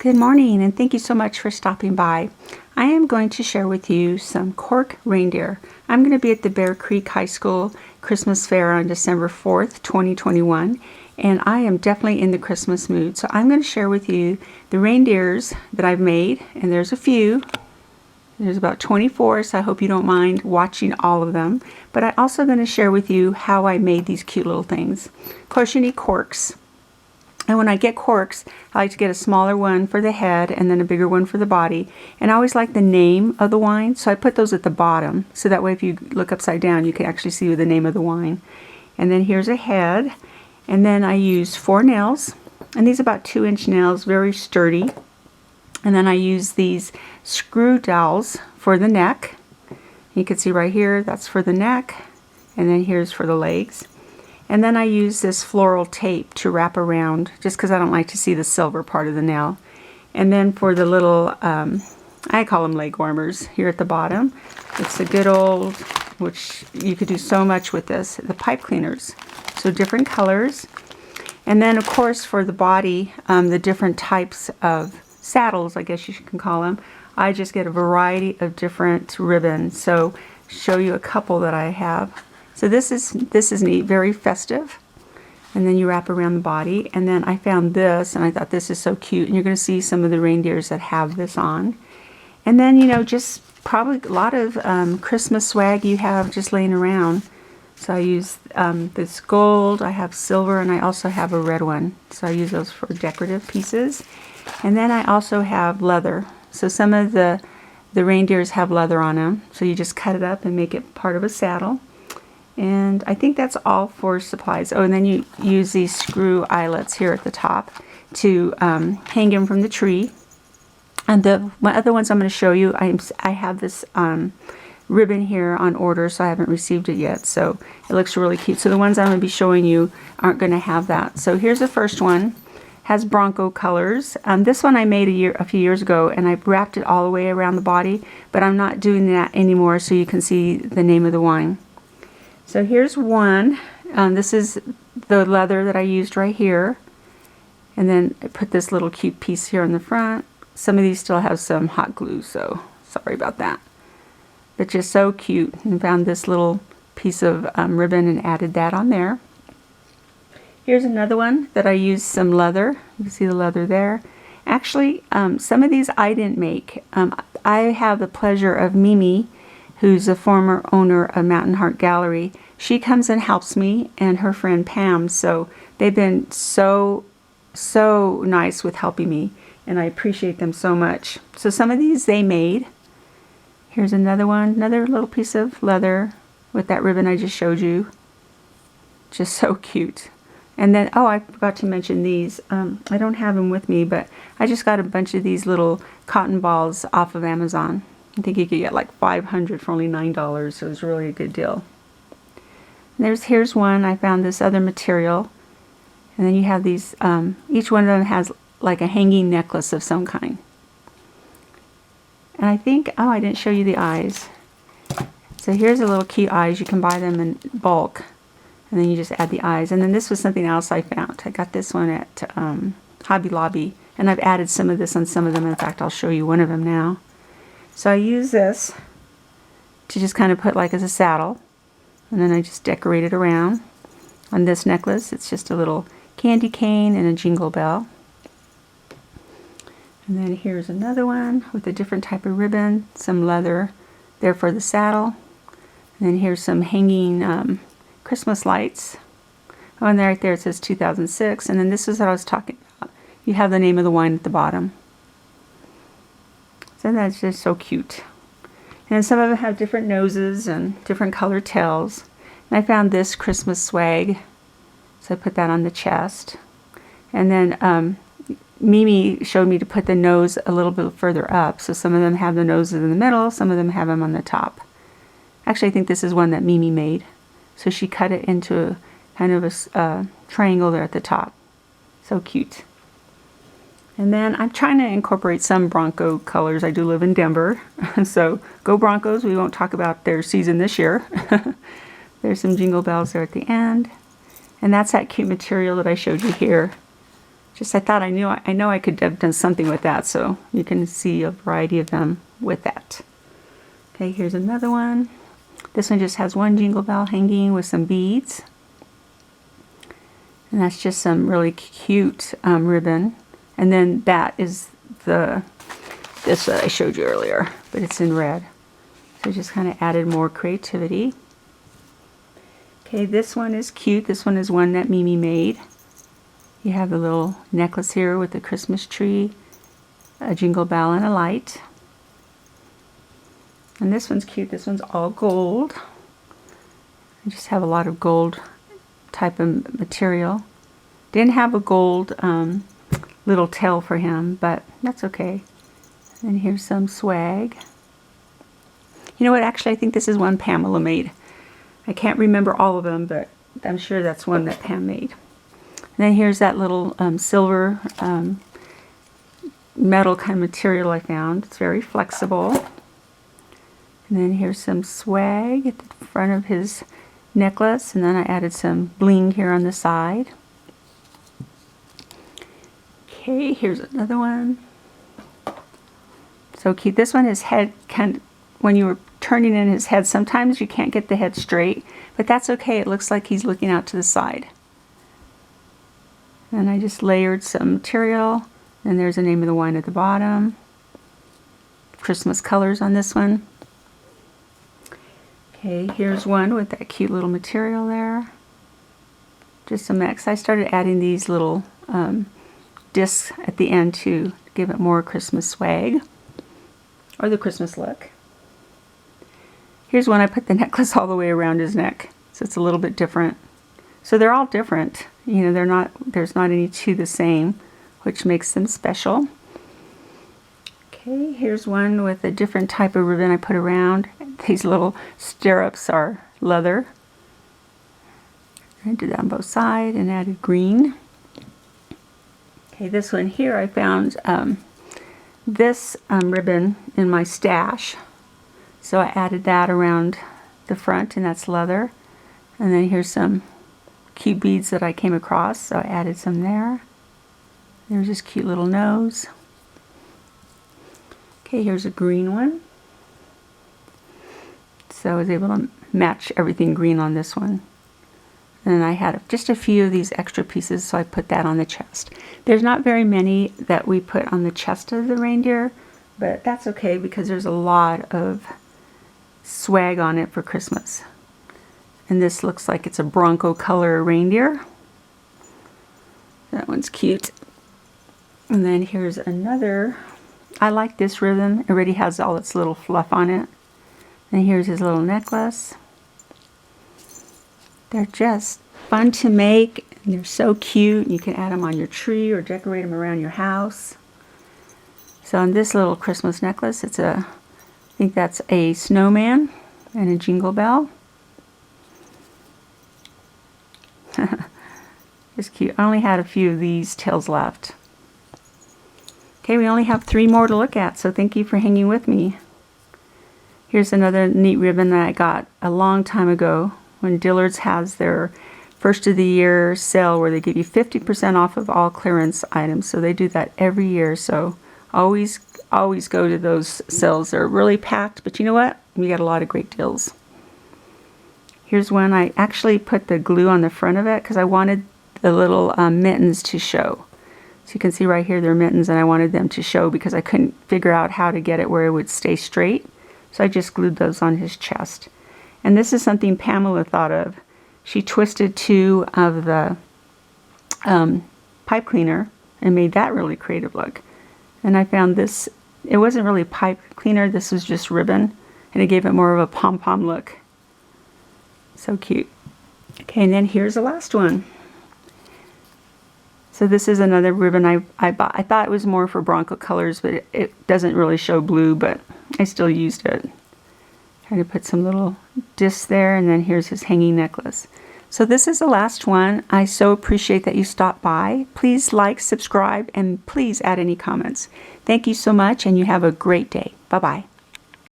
Good morning, and thank you so much for stopping by. I am going to share with you some cork reindeer. I'm going to be at the Bear Creek High School Christmas Fair on December 4th, 2021, and I am definitely in the Christmas mood. So I'm going to share with you the reindeers that I've made, and there's a few. There's about 24, so I hope you don't mind watching all of them. But I'm also going to share with you how I made these cute little things. Of course, you need corks. And when I get corks, I like to get a smaller one for the head and then a bigger one for the body. And I always like the name of the wine, so I put those at the bottom. So that way if you look upside down, you can actually see the name of the wine. And then here's a head. And then I use 4 nails. And these are about 2-inch nails, very sturdy. And then I use these screw dowels for the neck. You can see right here, that's for the neck. And then here's for the legs. And then I use this floral tape to wrap around, just because I don't like to see the silver part of the nail. And then for the little, I call them leg warmers here at the bottom. It's a good old, which you could do so much with this, the pipe cleaners. So different colors. And then of course for the body, the different types of saddles, I guess you can call them. I just get a variety of different ribbons. So show you a couple that I have. So this is neat, very festive. And then you wrap around the body. And then I found this, and I thought this is so cute. And you're going to see some of the reindeers that have this on. And then, you know, just probably a lot of Christmas swag you have just laying around. So I use this gold, I have silver, and I also have a red one. So I use those for decorative pieces. And then I also have leather. So some of the reindeers have leather on them. So you just cut it up and make it part of a saddle. And I think that's all for supplies. Oh, and then you use these screw eyelets here at the top to hang them from the tree. And the other ones I'm going to show you, I have this ribbon here on order, so I haven't received it yet. So it looks really cute. So the ones I'm going to be showing you aren't going to have that. So here's the first one. Has Bronco colors. This one I made a few years ago, and I wrapped it all the way around the body, but I'm not doing that anymore, so you can see the name of the wine. So here's one. This is the leather that I used right here. And then I put this little cute piece here on the front. Some of these still have some hot glue, so sorry about that. But just so cute. And found this little piece of ribbon and added that on there. Here's another one that I used some leather. You can see the leather there. Actually, some of these I didn't make. I have the pleasure of Mimi, who's a former owner of Mountain Heart Gallery. She comes and helps me, and her friend Pam. So they've been so nice with helping me, and I appreciate them so much. So some of these they made. Here's another one, another little piece of leather with that ribbon I just showed you. Just so cute. And then, oh, I forgot to mention these. I don't have them with me, but I just got a bunch of these little cotton balls off of Amazon. I think you could get like 500 for only $9, so it was really a good deal. And here's one. I found this other material. And then you have these, each one of them has like a hanging necklace of some kind. And I think, oh, I didn't show you the eyes. So here's a little cute eyes. You can buy them in bulk. And then you just add the eyes. And then this was something else I found. I got this one at Hobby Lobby. And I've added some of this on some of them. In fact, I'll show you one of them now. So I use this to just kind of put like as a saddle. And then I just decorate it around. On this necklace, it's just a little candy cane and a jingle bell. And then here's another one with a different type of ribbon. Some leather there for the saddle. And then here's some hanging Christmas lights. Oh, and right there it says 2006. And then this is what I was talking about. You have the name of the wine at the bottom. So that's just so cute. And some of them have different noses and different colored tails. And I found this Christmas swag. So I put that on the chest. And then Mimi showed me to put the nose a little bit further up. So some of them have the noses in the middle. Some of them have them on the top. Actually, I think this is one that Mimi made. So she cut it into kind of a triangle there at the top. So cute. And then I'm trying to incorporate some Bronco colors. I do live in Denver, so go Broncos. We won't talk about their season this year. There's some jingle bells there at the end. And that's that cute material that I showed you here. Just I thought I know I could have done something with that, so you can see a variety of them with that. Okay, here's another one. This one just has one jingle bell hanging with some beads. And that's just some really cute ribbon. And then that is this that I showed you earlier, but it's in red. So just kind of added more creativity. Okay, this one is cute. This one is one that Mimi made. You have the little necklace here with the Christmas tree, a jingle bell, and a light. And this one's cute. This one's all gold. I just have a lot of gold type of material. Didn't have a gold little tail for him, but that's okay. And here's some swag. You know what? Actually, I think this is one Pamela made. I can't remember all of them, but I'm sure that's one that Pam made. And then here's that little silver metal kind of material I found. It's very flexible. And then here's some swag at the front of his necklace. And then I added some bling here on the side. Okay, here's another one. So cute. This one, his head, when you were turning in his head, sometimes you can't get the head straight. But that's okay. It looks like he's looking out to the side. And I just layered some material, and there's the name of the wine at the bottom. Christmas colors on this one. Okay, here's one with that cute little material there. Just some mix. I started adding these little discs at the end to give it more Christmas swag, or the Christmas look. Here's one I put the necklace all the way around his neck, so it's a little bit different. So they're all different. You know, there's not any two the same, which makes them special. Okay, here's one with a different type of ribbon I put around. These little stirrups are leather. I did that on both sides and added green. Okay, this one here I found this ribbon in my stash. So I added that around the front, and that's leather. And then here's some cute beads that I came across, so I added some there. There's this cute little nose. Okay, here's a green one. So I was able to match everything green on this one. And then I had just a few of these extra pieces, so I put that on the chest. There's not very many that we put on the chest of the reindeer, but that's okay because there's a lot of swag on it for Christmas. And this looks like it's a Bronco color reindeer. That one's cute. And then here's another. I like this ribbon. It already has all its little fluff on it. And here's his little necklace. They're just fun to make. And they're so cute. You can add them on your tree or decorate them around your house. So on this little Christmas necklace, it's I think that's a snowman and a jingle bell. It's cute. I only had a few of these tails left. Okay, we only have 3 more to look at, so thank you for hanging with me. Here's another neat ribbon that I got a long time ago when Dillard's has their first of the year sale where they give you 50% off of all clearance items. So they do that every year, so always go to those sales. They're really packed, but you know what? We got a lot of great deals. Here's one. I actually put the glue on the front of it because I wanted the little mittens to show. So you can see right here they're mittens, and I wanted them to show because I couldn't figure out how to get it where it would stay straight. So I just glued those on his chest. And this is something Pamela thought of. She twisted 2 of the pipe cleaner and made that really creative look. And I found this, it wasn't really pipe cleaner, this was just ribbon, and it gave it more of a pom-pom look. So cute. Okay, and then here's the last one. So this is another ribbon I bought. I thought it was more for Bronco colors, but it doesn't really show blue, but I still used it. Trying to put some little discs there, and then here's his hanging necklace. So this is the last one. I so appreciate that you stopped by. Please like, subscribe, and please add any comments. Thank you so much, and you have a great day. Bye-bye.